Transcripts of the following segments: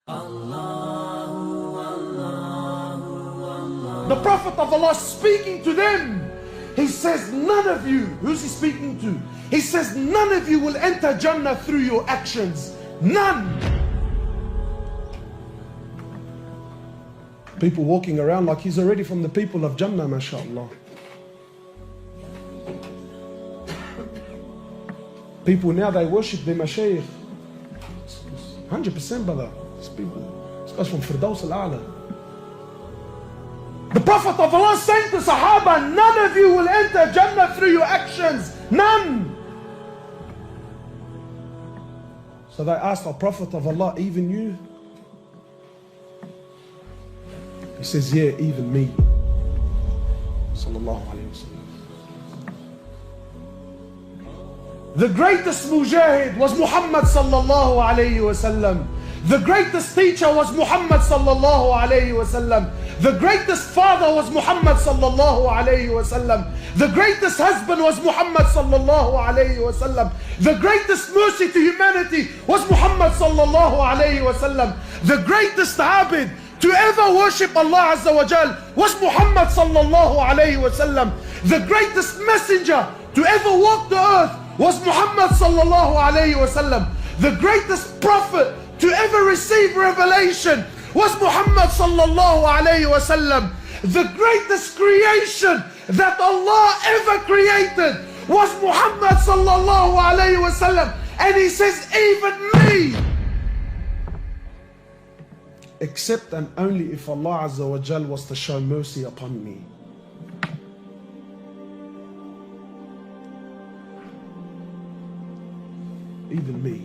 The Prophet of Allah speaking to them, he says, none of you, who's he speaking to? He says, none of you will enter Jannah through your actions. None. People walking around like he's already from the people of Jannah, mashallah. People now, they worship their mashayikh. 100%, brother. These people, this guy's from Firdaus al-A'la. The Prophet of Allah saying to Sahaba, none of you will enter Jannah through your actions. None. So they asked the Prophet of Allah, even you? He says, yeah, even me. Sallallahu alayhi wa sallam. The greatest mujahid was Muhammad sallallahu alayhi wa sallam. The greatest teacher was Muhammad sallallahu alayhi wa sallam. The greatest father was Muhammad sallallahu alayhi wa sallam. The greatest husband was Muhammad sallallahu alayhi wa sallam. The greatest mercy to humanity was Muhammad sallallahu alayhi wa sallam. The greatest abid to ever worship Allah Azza wa Jal was Muhammad sallallahu alayhi wa sallam. The greatest messenger to ever walk the earth was Muhammad sallallahu alayhi wa sallam. The greatest prophet to ever receive revelation was Muhammad sallallahu alayhi wa sallam. The greatest creation that Allah ever created was Muhammad sallallahu alayhi wa sallam. And he says, even me. Except and only if Allah Azza wa Jal was to show mercy upon me. Even me.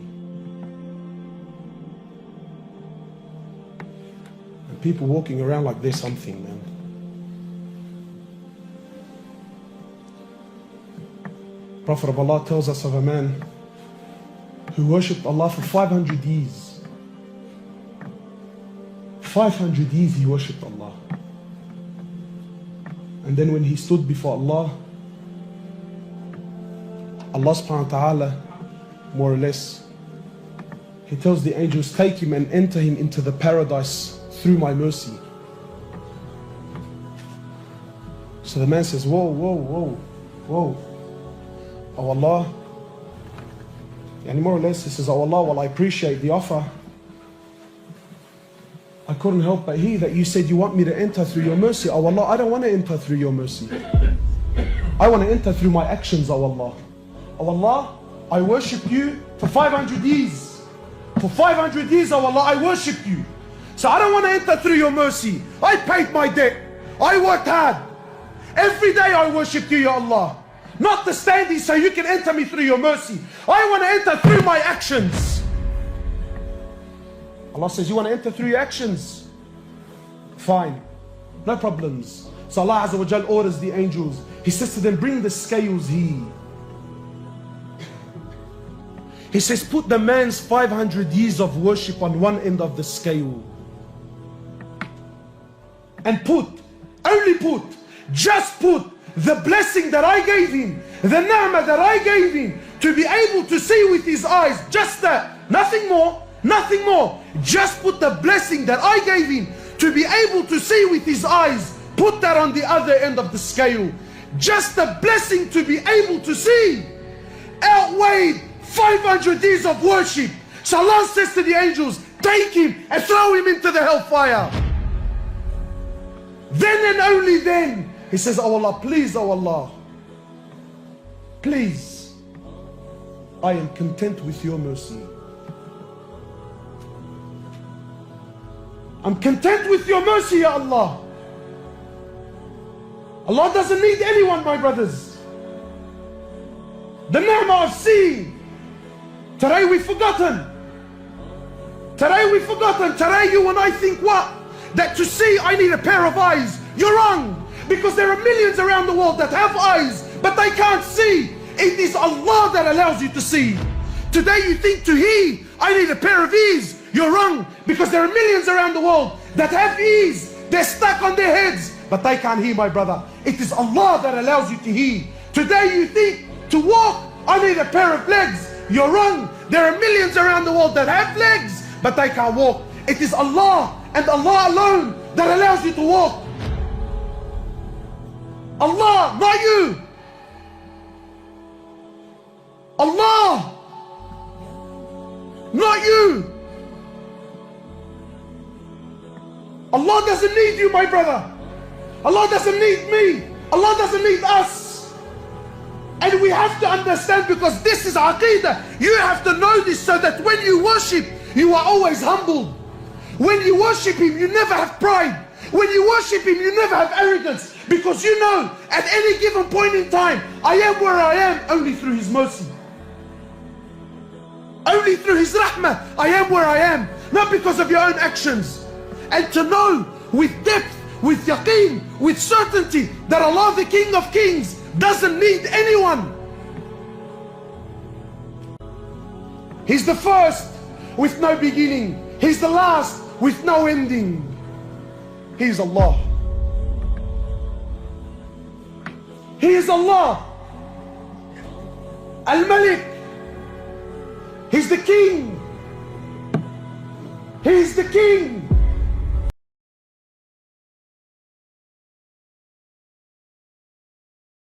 And people walking around like there's something, man. Prophet of Allah tells us of a man who worshipped Allah for 500 years. 500 years he worshipped Allah. And then when he stood before Allah, Allah subhanahu wa ta'ala, more or less, he tells the angels, take him and enter him into the paradise through my mercy. So the man says, whoa, whoa, whoa, whoa. Oh Allah, and more or less he says, oh Allah, well I appreciate the offer. I couldn't help but hear that you said you want me to enter through your mercy. Oh Allah, I don't want to enter through your mercy. I want to enter through my actions, oh Allah. Oh Allah, I worship you for 500 years. For 500 years, oh Allah, I worship you. So I don't want to enter through your mercy. I paid my debt. I worked hard. Every day I worship you, Ya Allah. Not to stand here so you can enter me through your mercy. I want to enter through my actions. Allah says, you want to enter through your actions? Fine. No problems. So Allah Azza wa Jal orders the angels. He says to them, bring the scales here. He says, put the man's 500 years of worship on one end of the scale. And just put the blessing that I gave him, the ni'mah that I gave him, to be able to see with his eyes, just that, nothing more, nothing more. Just put the blessing that I gave him to be able to see with his eyes, put that on the other end of the scale. Just the blessing to be able to see outweighed 500 years of worship. So Allah says to the angels, take him and throw him into the hellfire. Then and only then, he says, oh Allah, please, oh Allah, please, I am content with your mercy. I'm content with your mercy, Ya Allah. Allah doesn't need anyone, my brothers. The ni'mah of seeing. Today we've forgotten. Today we've forgotten. Today you and I think what? That to see I need a pair of eyes. You're wrong. Because there are millions around the world that have eyes, but they can't see. It is Allah that allows you to see. Today you think to hear, I need a pair of ears. You're wrong. Because there are millions around the world that have ears. They're stuck on their heads, but they can't hear, my brother. It is Allah that allows you to hear. Today you think to walk, I need a pair of legs. You're wrong. There are millions around the world that have legs, but they can't walk. It is Allah and Allah alone that allows you to walk. Allah, not you. Allah, not you. Allah doesn't need you, my brother. Allah doesn't need me. Allah doesn't need us. And we have to understand, because this is Aqeedah. You have to know this so that when you worship, you are always humbled. When you worship Him, you never have pride. When you worship Him, you never have arrogance. Because you know, at any given point in time, I am where I am only through His mercy. Only through His rahmah, I am where I am. Not because of your own actions. And to know with depth, with yaqeen, with certainty, that Allah, the King of Kings, doesn't need anyone. He's the first with no beginning. He's the last with no ending. He is Allah. He is Allah. Al-Malik. He's the King. He is the King.